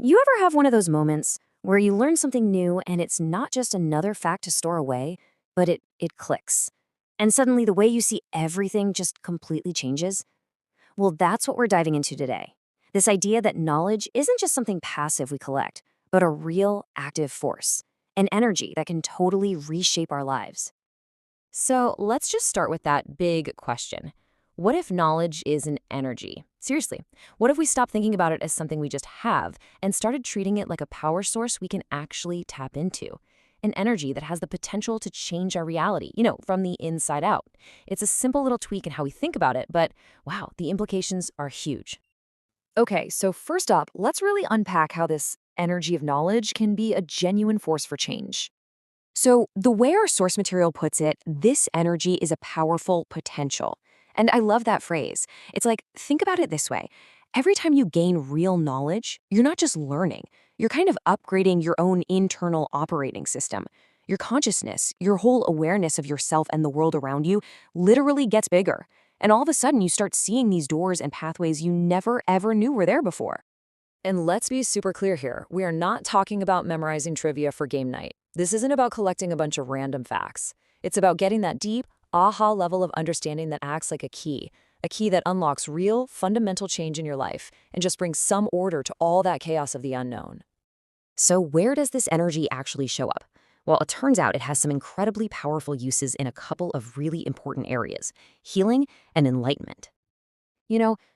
You ever have one of those moments where you learn something new and it's not just another fact to store away, but it clicks? And suddenly the way you see everything just completely changes? Well, that's what we're diving into today. This idea that knowledge isn't just something passive we collect, but a real active force, an energy that can totally reshape our lives. So let's just start with that big question. What if knowledge is an energy? Seriously, what if we stopped thinking about it as something we just have and started treating it like a power source we can actually tap into? An energy that has the potential to change our reality, from the inside out. It's a simple little tweak in how we think about it, but wow, the implications are huge. Okay, so first up, let's really unpack how this energy of knowledge can be a genuine force for change. So, the way our source material puts it, this energy is a powerful potential. And I love that phrase. It's like, think about it this way. Every time you gain real knowledge, you're not just learning, you're kind of upgrading your own internal operating system. Your consciousness, your whole awareness of yourself and the world around you literally gets bigger. And all of a sudden, you start seeing these doors and pathways you never ever knew were there before. And let's be super clear here. We are not talking about memorizing trivia for game night. This isn't about collecting a bunch of random facts. It's about getting that deep, aha level of understanding that acts like a key that unlocks real, fundamental change in your life and just brings some order to all that chaos of the unknown. So where does this energy actually show up? Well, it turns out it has some incredibly powerful uses in a couple of really important areas: healing and enlightenment.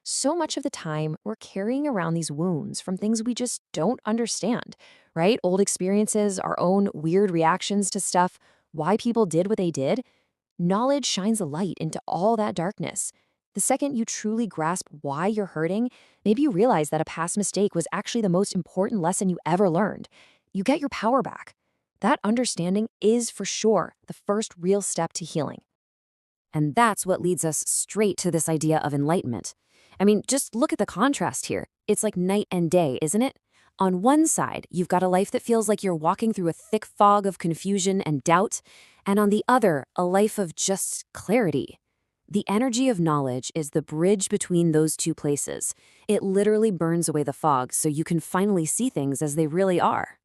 So much of the time, we're carrying around these wounds from things we just don't understand, right? Old experiences, our own weird reactions to stuff, why people did what they did. Knowledge shines a light into all that darkness. The second you truly grasp why you're hurting, maybe you realize that a past mistake was actually the most important lesson you ever learned. You get your power back. That understanding is for sure the first real step to healing. And that's what leads us straight to this idea of enlightenment. I mean, just look at the contrast here. It's like night and day, isn't it? On one side, you've got a life that feels like you're walking through a thick fog of confusion and doubt, and on the other, a life of just clarity. The energy of knowledge is the bridge between those two places. It literally burns away the fog so you can finally see things as they really are.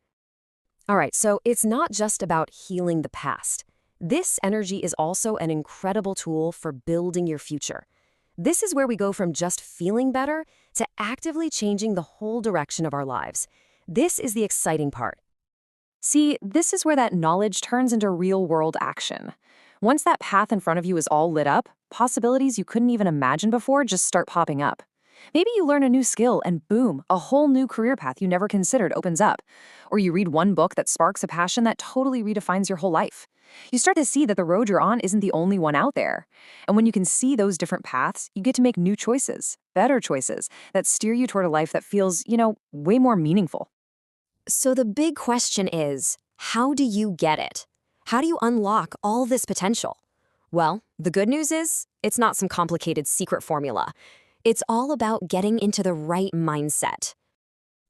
All right, so it's not just about healing the past. This energy is also an incredible tool for building your future. This is where we go from just feeling better to actively changing the whole direction of our lives. This is the exciting part. See, this is where that knowledge turns into real-world action. Once that path in front of you is all lit up, possibilities you couldn't even imagine before just start popping up. Maybe you learn a new skill and boom, a whole new career path you never considered opens up. Or you read one book that sparks a passion that totally redefines your whole life. You start to see that the road you're on isn't the only one out there. And when you can see those different paths, you get to make new choices, better choices, that steer you toward a life that feels, way more meaningful. So the big question is, how do you get it? How do you unlock all this potential? Well, the good news is, it's not some complicated secret formula. It's all about getting into the right mindset.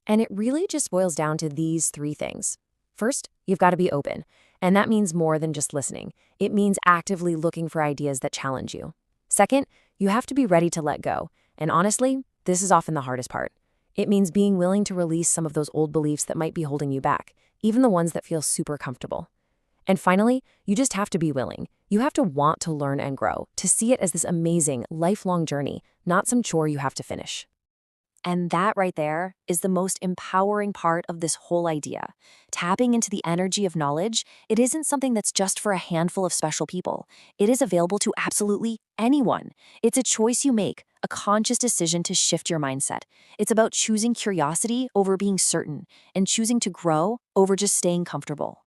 And it really just boils down to these three things. First, you've got to be open. And that means more than just listening. It means actively looking for ideas that challenge you. Second, you have to be ready to let go. And honestly, this is often the hardest part. It means being willing to release some of those old beliefs that might be holding you back, even the ones that feel super comfortable. And finally, you just have to be willing. You have to want to learn and grow, to see it as this amazing, lifelong journey, not some chore you have to finish. And that right there is the most empowering part of this whole idea. Tapping into the energy of knowledge, it isn't something that's just for a handful of special people. It is available to absolutely anyone. It's a choice you make, a conscious decision to shift your mindset. It's about choosing curiosity over being certain and choosing to grow over just staying comfortable.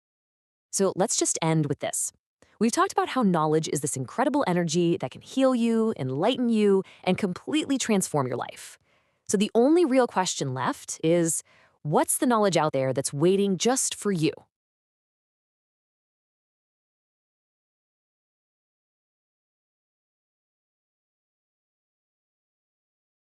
So let's just end with this. We've talked about how knowledge is this incredible energy that can heal you, enlighten you, and completely transform your life. So the only real question left is, what's the knowledge out there that's waiting just for you?